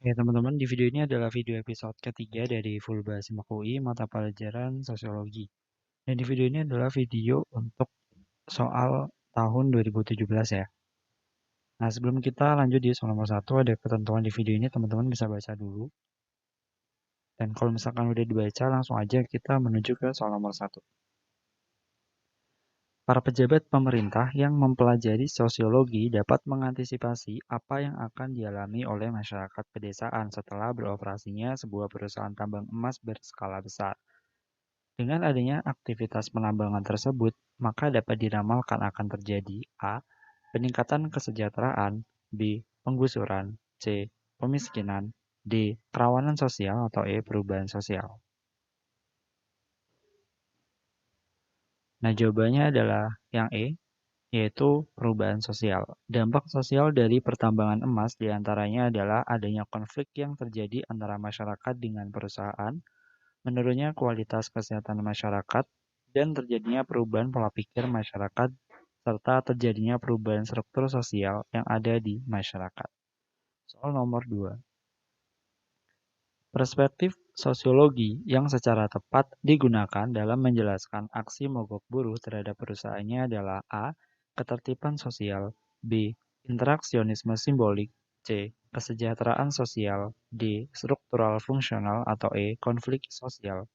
Oke teman-teman, di video ini adalah video episode ketiga dari Fulba Simak UI mata pelajaran Sosiologi. Dan di video ini adalah video untuk soal tahun 2017 ya. Nah sebelum kita lanjut di soal nomor 1, ada ketentuan di video ini teman-teman bisa baca dulu. Dan kalau misalkan udah dibaca, langsung aja kita menuju ke soal nomor 1. Para pejabat pemerintah yang mempelajari sosiologi dapat mengantisipasi apa yang akan dialami oleh masyarakat pedesaan setelah beroperasinya sebuah perusahaan tambang emas berskala besar. Dengan adanya aktivitas penambangan tersebut, maka dapat diramalkan akan terjadi a. Peningkatan kesejahteraan, b. Penggusuran, c. Pemiskinan, d. Kerawanan sosial atau e. Perubahan sosial. Nah, jawabannya adalah yang E, yaitu perubahan sosial. Dampak sosial dari pertambangan emas diantaranya adalah adanya konflik yang terjadi antara masyarakat dengan perusahaan, menurunnya kualitas kesehatan masyarakat, dan terjadinya perubahan pola pikir masyarakat, serta terjadinya perubahan struktur sosial yang ada di masyarakat. Soal nomor 2. Perspektif sosiologi yang secara tepat digunakan dalam menjelaskan aksi mogok buruh terhadap perusahaannya adalah a. Ketertiban sosial, b. Interaksionisme simbolik, c. Kesejahteraan sosial, d. Struktural fungsional atau e. Konflik sosial.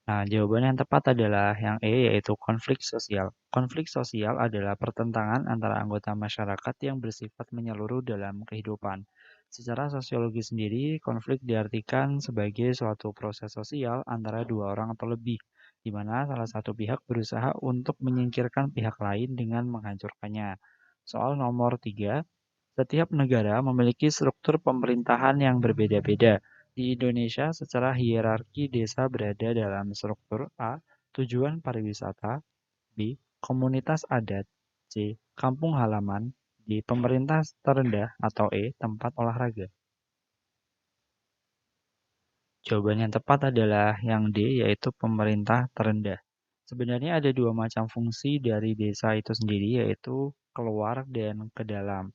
Nah, jawaban yang tepat adalah yang E, yaitu konflik sosial. Konflik sosial adalah pertentangan antara anggota masyarakat yang bersifat menyeluruh dalam kehidupan. Secara sosiologi sendiri, konflik diartikan sebagai suatu proses sosial antara dua orang atau lebih, di mana salah satu pihak berusaha untuk menyingkirkan pihak lain dengan menghancurkannya. Soal nomor 3, setiap negara memiliki struktur pemerintahan yang berbeda-beda. Di Indonesia, secara hierarki desa berada dalam struktur A. Tujuan pariwisata, B. Komunitas adat, C. Kampung halaman, D. Pemerintah terendah, atau E. Tempat olahraga. Jawaban yang tepat adalah yang D, yaitu pemerintah terendah. Sebenarnya ada dua macam fungsi dari desa itu sendiri, yaitu keluar dan ke dalam.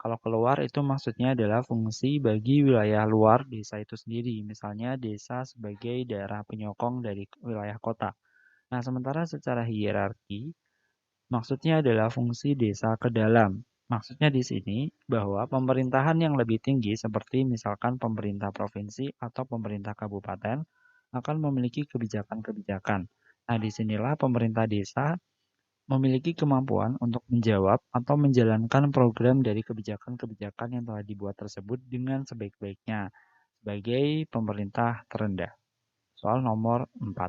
Kalau keluar itu maksudnya adalah fungsi bagi wilayah luar desa itu sendiri, misalnya desa sebagai daerah penyokong dari wilayah kota. Nah, sementara secara hierarki, maksudnya adalah fungsi desa ke dalam. Maksudnya di sini bahwa pemerintahan yang lebih tinggi seperti misalkan pemerintah provinsi atau pemerintah kabupaten akan memiliki kebijakan-kebijakan. Nah, disinilah pemerintah desa memiliki kemampuan untuk menjawab atau menjalankan program dari kebijakan-kebijakan yang telah dibuat tersebut dengan sebaik-baiknya sebagai pemerintah terendah. Soal nomor 4.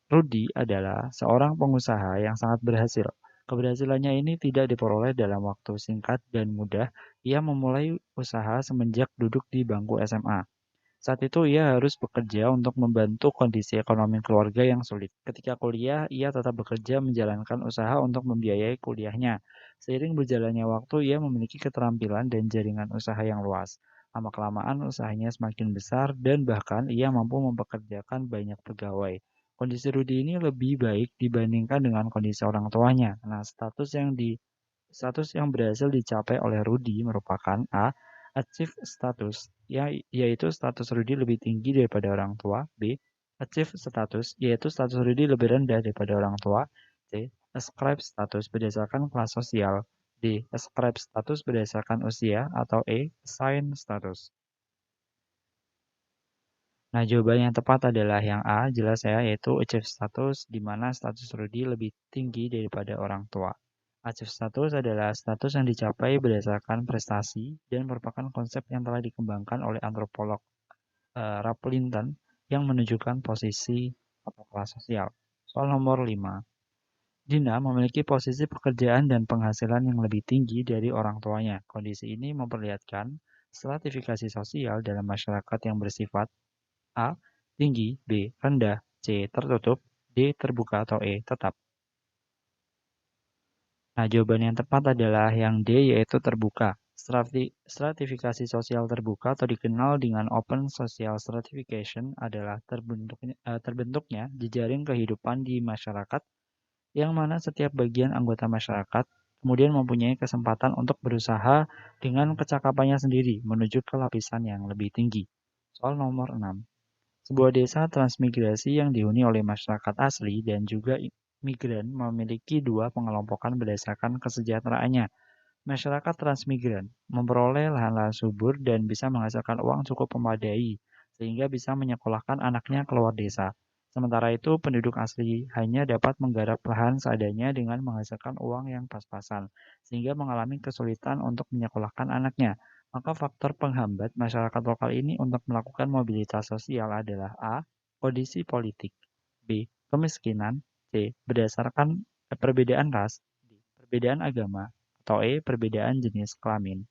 Rudy adalah seorang pengusaha yang sangat berhasil. Keberhasilannya ini tidak diperoleh dalam waktu singkat dan mudah. Ia memulai usaha semenjak duduk di bangku SMA. Saat itu ia harus bekerja untuk membantu kondisi ekonomi keluarga yang sulit. Ketika kuliah, ia tetap bekerja menjalankan usaha untuk membiayai kuliahnya. Seiring berjalannya waktu, ia memiliki keterampilan dan jaringan usaha yang luas. Lama-kelamaan usahanya semakin besar dan bahkan ia mampu mempekerjakan banyak pegawai. Kondisi Rudy ini lebih baik dibandingkan dengan kondisi orang tuanya. Nah, status yang berhasil dicapai oleh Rudy merupakan A. Achieve status, yaitu status Rudy lebih tinggi daripada orang tua. B. Achieve status, yaitu status Rudy lebih rendah daripada orang tua. C. Ascribe status berdasarkan kelas sosial. D. Ascribe status berdasarkan usia. Atau E. Assign status. Nah, jawaban yang tepat adalah yang A, jelas ya, yaitu achieve status, di mana status Rudy lebih tinggi daripada orang tua. Achieve status adalah status yang dicapai berdasarkan prestasi dan merupakan konsep yang telah dikembangkan oleh antropolog Ralph Linton yang menunjukkan posisi atau kelas sosial. Soal nomor 5. Dina memiliki posisi pekerjaan dan penghasilan yang lebih tinggi dari orang tuanya. Kondisi ini memperlihatkan stratifikasi sosial dalam masyarakat yang bersifat A. Tinggi, B. Rendah, C. Tertutup, D. Terbuka atau E. Tetap. Nah, jawaban yang tepat adalah yang D, yaitu terbuka. Stratifikasi sosial terbuka atau dikenal dengan Open Social Stratification adalah terbentuknya jejaring kehidupan di masyarakat yang mana setiap bagian anggota masyarakat kemudian mempunyai kesempatan untuk berusaha dengan kecakapannya sendiri menuju ke lapisan yang lebih tinggi. Soal nomor 6. Sebuah desa transmigrasi yang dihuni oleh masyarakat asli dan juga migran memiliki dua pengelompokan berdasarkan kesejahteraannya. Masyarakat transmigran memperoleh lahan-lahan subur dan bisa menghasilkan uang cukup memadai, sehingga bisa menyekolahkan anaknya keluar desa. Sementara itu, penduduk asli hanya dapat menggarap lahan seadanya dengan menghasilkan uang yang pas-pasan, sehingga mengalami kesulitan untuk menyekolahkan anaknya. Maka faktor penghambat masyarakat lokal ini untuk melakukan mobilitas sosial adalah A. Kondisi politik, B. Kemiskinan, C. Berdasarkan perbedaan ras, D. Perbedaan agama, atau E. Perbedaan jenis kelamin.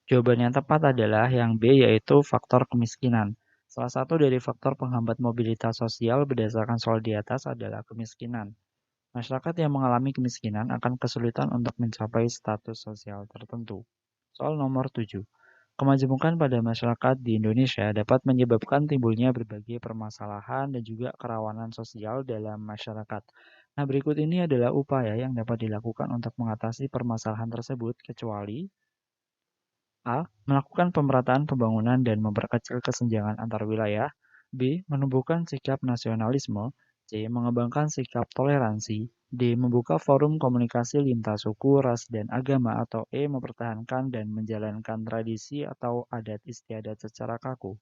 Jawaban yang tepat adalah yang B, yaitu faktor kemiskinan. Salah satu dari faktor penghambat mobilitas sosial berdasarkan soal di atas adalah kemiskinan. Masyarakat yang mengalami kemiskinan akan kesulitan untuk mencapai status sosial tertentu. Soal nomor 7. Kemajemukan pada masyarakat di Indonesia dapat menyebabkan timbulnya berbagai permasalahan dan juga kerawanan sosial dalam masyarakat. Nah, berikut ini adalah upaya yang dapat dilakukan untuk mengatasi permasalahan tersebut, kecuali A. Melakukan pemerataan pembangunan dan memperkecil kesenjangan antar wilayah. B. Menumbuhkan sikap nasionalisme. C. Mengembangkan sikap toleransi. D. Membuka forum komunikasi lintas suku, ras, dan agama. Atau E. Mempertahankan dan menjalankan tradisi atau adat istiadat secara kaku.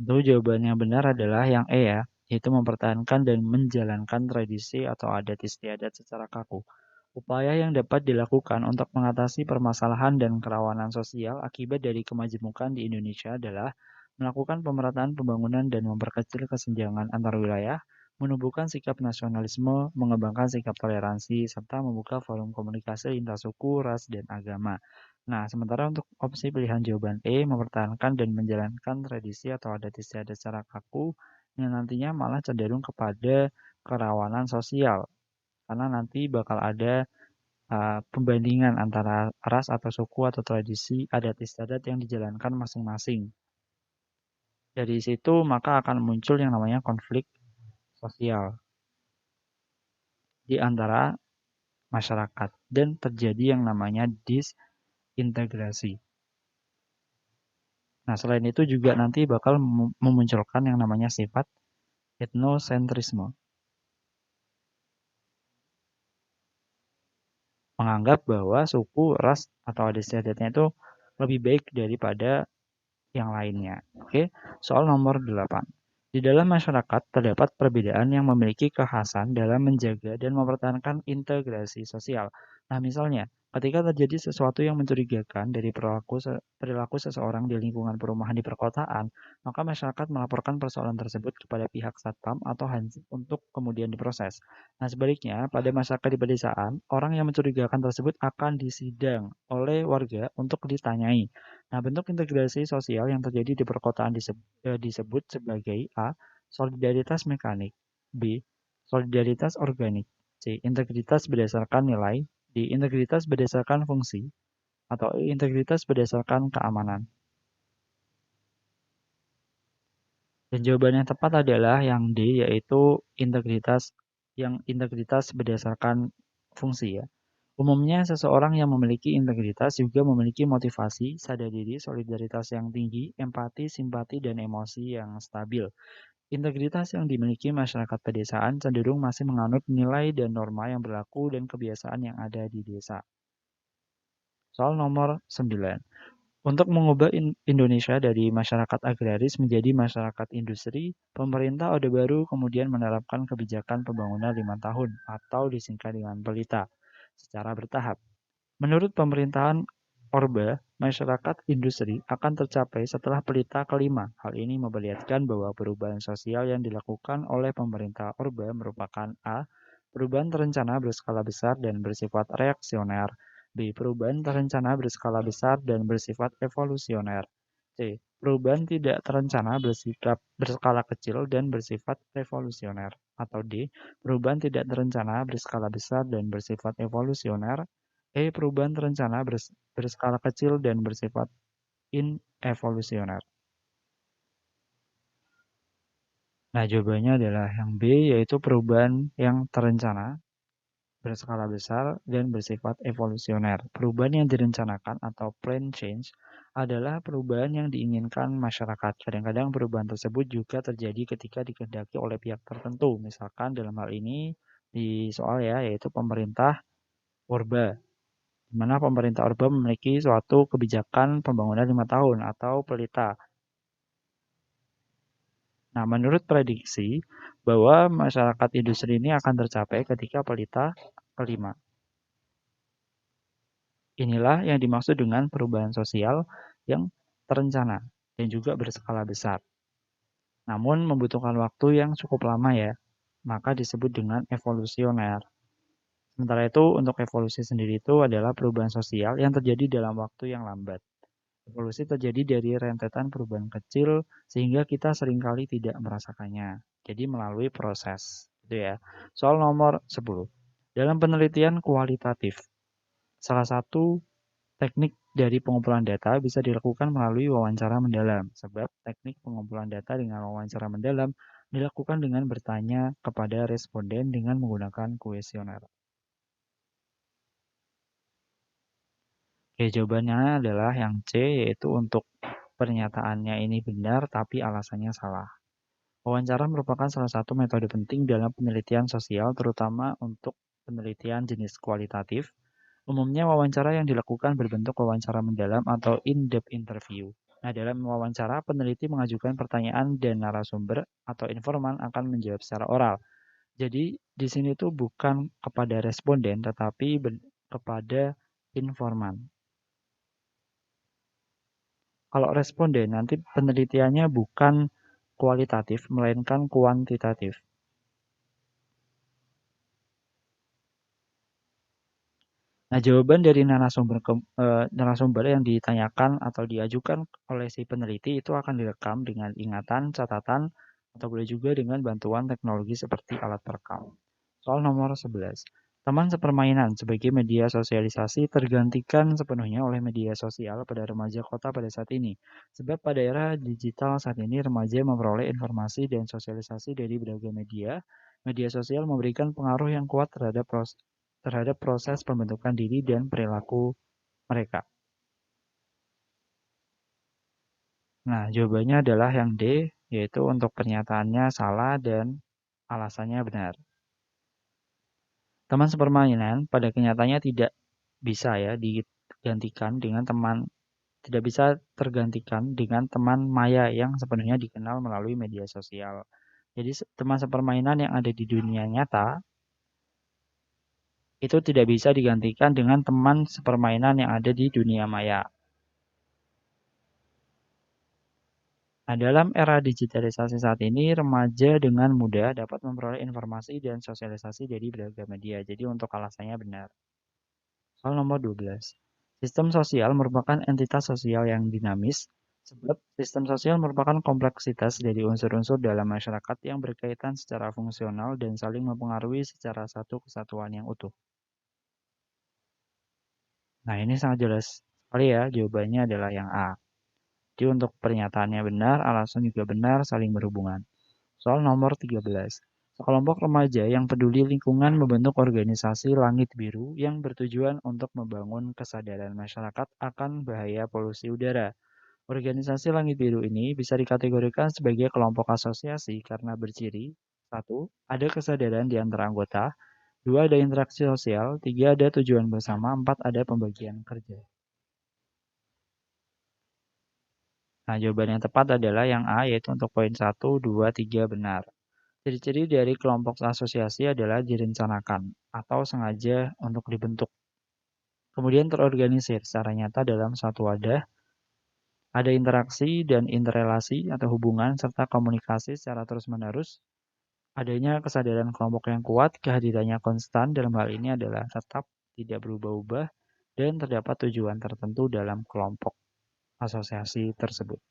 Tentu jawaban yang benar adalah yang E ya, yaitu mempertahankan dan menjalankan tradisi atau adat istiadat secara kaku. Upaya yang dapat dilakukan untuk mengatasi permasalahan dan kerawanan sosial akibat dari kemajemukan di Indonesia adalah melakukan pemerataan pembangunan dan memperkecil kesenjangan antar wilayah, menumbuhkan sikap nasionalisme, mengembangkan sikap toleransi, serta membuka forum komunikasi lintas suku, ras, dan agama. Nah, sementara untuk opsi pilihan jawaban E, mempertahankan dan menjalankan tradisi atau adat istiadat secara kaku, yang nantinya malah cenderung kepada kerawanan sosial. Karena nanti bakal ada pembandingan antara ras atau suku atau tradisi adat istiadat yang dijalankan masing-masing. Dari situ maka akan muncul yang namanya konflik sosial di antara masyarakat dan terjadi yang namanya disintegrasi. Nah, selain itu juga nanti bakal memunculkan yang namanya sifat etnosentrisme. Menganggap bahwa suku, ras, atau adat istiadatnya itu lebih baik daripada yang lainnya. Oke, soal nomor 8. Di dalam masyarakat terdapat perbedaan yang memiliki kekhasan dalam menjaga dan mempertahankan integrasi sosial. Nah, misalnya, ketika terjadi sesuatu yang mencurigakan dari perilaku seseorang di lingkungan perumahan di perkotaan, maka masyarakat melaporkan persoalan tersebut kepada pihak Satpam atau Hansip untuk kemudian diproses. Nah, sebaliknya, pada masyarakat di pedesaan, orang yang mencurigakan tersebut akan disidang oleh warga untuk ditanyai. Nah, bentuk integrasi sosial yang terjadi di perkotaan disebut sebagai A. Solidaritas mekanik, B. Solidaritas organik, C. Integritas berdasarkan nilai, D. Integritas berdasarkan fungsi, atau E. Integritas berdasarkan keamanan. Dan jawaban yang tepat adalah yang D, yaitu integritas berdasarkan fungsi ya. Umumnya, seseorang yang memiliki integritas juga memiliki motivasi, sadar diri, solidaritas yang tinggi, empati, simpati, dan emosi yang stabil. Integritas yang dimiliki masyarakat pedesaan cenderung masih menganut nilai dan norma yang berlaku dan kebiasaan yang ada di desa. Soal nomor 9. Untuk mengubah Indonesia dari masyarakat agraris menjadi masyarakat industri, pemerintah Orde Baru kemudian menerapkan kebijakan pembangunan 5 tahun atau disingkat dengan PELITA secara bertahap. Menurut pemerintahan Orba, masyarakat industri akan tercapai setelah pelita kelima. Hal ini memperlihatkan bahwa perubahan sosial yang dilakukan oleh pemerintah Orba merupakan A. Perubahan terencana berskala besar dan bersifat reaksioner. B. Perubahan terencana berskala besar dan bersifat evolusioner. C. Perubahan tidak terencana berskala kecil dan bersifat revolusioner. Atau D. Perubahan tidak terencana berskala besar dan bersifat evolusioner. E. Perubahan terencana berskala kecil dan bersifat in-evolusioner. Nah, jawabannya adalah yang B, yaitu perubahan yang terencana, berskala besar, dan bersifat evolusioner. Perubahan yang direncanakan atau planned change adalah perubahan yang diinginkan masyarakat. Kadang-kadang perubahan tersebut juga terjadi ketika dikehendaki oleh pihak tertentu. Misalkan dalam hal ini di soal ya, yaitu pemerintah Orba, di mana pemerintah Orba memiliki suatu kebijakan pembangunan 5 tahun atau pelita. Nah, menurut prediksi bahwa masyarakat industri ini akan tercapai ketika pelita kelima. Inilah yang dimaksud dengan perubahan sosial yang terencana dan juga berskala besar. Namun membutuhkan waktu yang cukup lama ya, maka disebut dengan evolusioner. Sementara itu untuk evolusi sendiri itu adalah perubahan sosial yang terjadi dalam waktu yang lambat. Evolusi terjadi dari rentetan perubahan kecil sehingga kita seringkali tidak merasakannya. Jadi melalui proses, gitu ya. Soal nomor 10. Dalam penelitian kualitatif, salah satu teknik dari pengumpulan data bisa dilakukan melalui wawancara mendalam. Sebab teknik pengumpulan data dengan wawancara mendalam dilakukan dengan bertanya kepada responden dengan menggunakan kuesioner. Oke, jawabannya adalah yang C, yaitu untuk pernyataannya ini benar tapi alasannya salah. Wawancara merupakan salah satu metode penting dalam penelitian sosial, terutama untuk penelitian jenis kualitatif. Umumnya wawancara yang dilakukan berbentuk wawancara mendalam atau in-depth interview. Nah, dalam wawancara, peneliti mengajukan pertanyaan dan narasumber atau informan akan menjawab secara oral. Jadi, di sini tuh bukan kepada responden, tetapi kepada informan. Kalau responden, nanti penelitiannya bukan kualitatif, melainkan kuantitatif. Nah, jawaban dari narasumber yang ditanyakan atau diajukan oleh si peneliti itu akan direkam dengan ingatan, catatan, atau boleh juga dengan bantuan teknologi seperti alat perekam. Soal nomor 11. Teman sepermainan sebagai media sosialisasi tergantikan sepenuhnya oleh media sosial pada remaja kota pada saat ini. Sebab pada era digital saat ini remaja memperoleh informasi dan sosialisasi dari berbagai media. Media sosial memberikan pengaruh yang kuat terhadap proses pembentukan diri dan perilaku mereka. Nah, jawabannya adalah yang D, yaitu untuk pernyataannya salah dan alasannya benar. Teman sepermainan pada kenyataannya bisa ya digantikan dengan tidak bisa tergantikan dengan teman maya yang sepenuhnya dikenal melalui media sosial. Jadi teman sepermainan yang ada di dunia nyata itu tidak bisa digantikan dengan teman sepermainan yang ada di dunia maya. Nah, dalam era digitalisasi saat ini, remaja dengan mudah dapat memperoleh informasi dan sosialisasi dari berbagai media. Jadi untuk alasannya benar. Soal nomor 12. Sistem sosial merupakan entitas sosial yang dinamis, sebab sistem sosial merupakan kompleksitas dari unsur-unsur dalam masyarakat yang berkaitan secara fungsional dan saling mempengaruhi secara satu kesatuan yang utuh. Nah, ini sangat jelas sekali ya, jawabannya adalah yang A. Jadi untuk pernyataannya benar, alasan juga benar, saling berhubungan. Soal nomor 13. Sekelompok remaja yang peduli lingkungan membentuk organisasi Langit Biru yang bertujuan untuk membangun kesadaran masyarakat akan bahaya polusi udara. Organisasi Langit Biru ini bisa dikategorikan sebagai kelompok asosiasi karena berciri: 1. Ada kesadaran di antara anggota. 2. Ada interaksi sosial. 3. Ada tujuan bersama. 4. Ada pembagian kerja. Nah, jawaban yang tepat adalah yang A, yaitu untuk poin 1, 2, 3 benar. Ciri-ciri dari kelompok asosiasi adalah direncanakan atau sengaja untuk dibentuk. Kemudian terorganisir secara nyata dalam satu wadah, ada interaksi dan interrelasi atau hubungan serta komunikasi secara terus-menerus, adanya kesadaran kelompok yang kuat, kehadirannya konstan dalam hal ini adalah tetap tidak berubah-ubah, dan terdapat tujuan tertentu dalam kelompok asosiasi tersebut.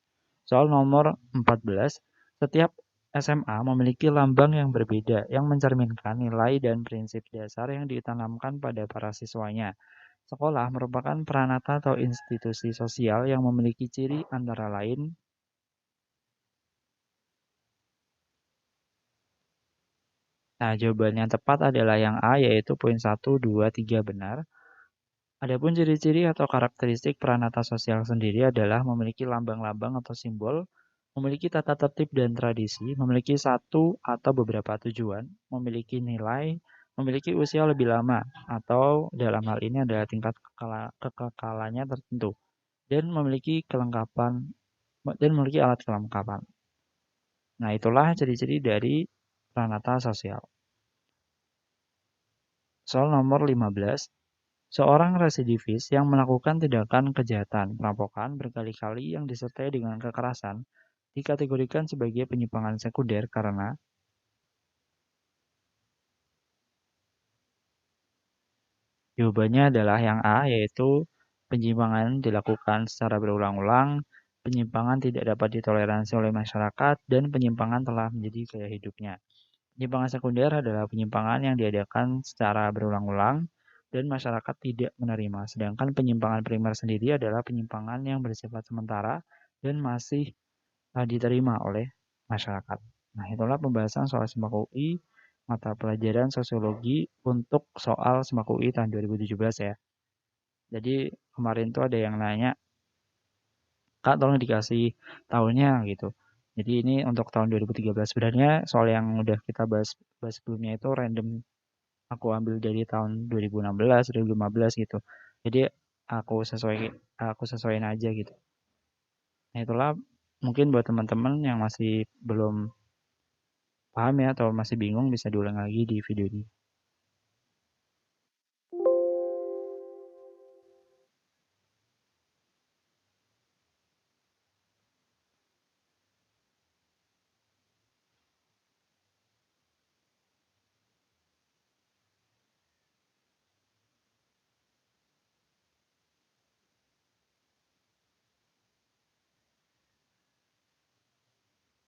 Soal nomor 14, setiap SMA memiliki lambang yang berbeda yang mencerminkan nilai dan prinsip dasar yang ditanamkan pada para siswanya. Sekolah merupakan peranata atau institusi sosial yang memiliki ciri antara lain Nah, jawaban yang tepat adalah yang A, yaitu poin 1, 2, 3 benar. Adapun ciri-ciri atau karakteristik peranata sosial sendiri adalah memiliki lambang-lambang atau simbol, memiliki tata tertib dan tradisi, memiliki satu atau beberapa tujuan, memiliki nilai, memiliki usia lebih lama, atau dalam hal ini adalah tingkat kekekalannya tertentu, dan memiliki alat kelengkapan. Nah, itulah ciri-ciri dari peranata sosial. Soal nomor 15. Seorang residivis yang melakukan tindakan kejahatan perampokan berkali-kali yang disertai dengan kekerasan dikategorikan sebagai penyimpangan sekunder karena jawabannya adalah yang A, yaitu penyimpangan dilakukan secara berulang-ulang, penyimpangan tidak dapat ditoleransi oleh masyarakat, dan penyimpangan telah menjadi gaya hidupnya. Penyimpangan sekunder adalah penyimpangan yang diadakan secara berulang-ulang dan masyarakat tidak menerima. Sedangkan penyimpangan primer sendiri adalah penyimpangan yang bersifat sementara dan masih diterima oleh masyarakat. Nah, itulah pembahasan soal SMAK UI mata pelajaran sosiologi untuk soal SMAK UI tahun 2017 ya. Jadi kemarin tuh ada yang nanya, Kak tolong dikasih tahunnya gitu. Jadi ini untuk tahun 2013. Sebenarnya soal yang udah kita bahas sebelumnya itu random, aku ambil dari tahun 2016, 2015 gitu. Jadi aku sesuai aku sesuaiin aja gitu. Nah, itulah mungkin buat teman-teman yang masih belum paham ya atau masih bingung bisa diulang lagi di video ini.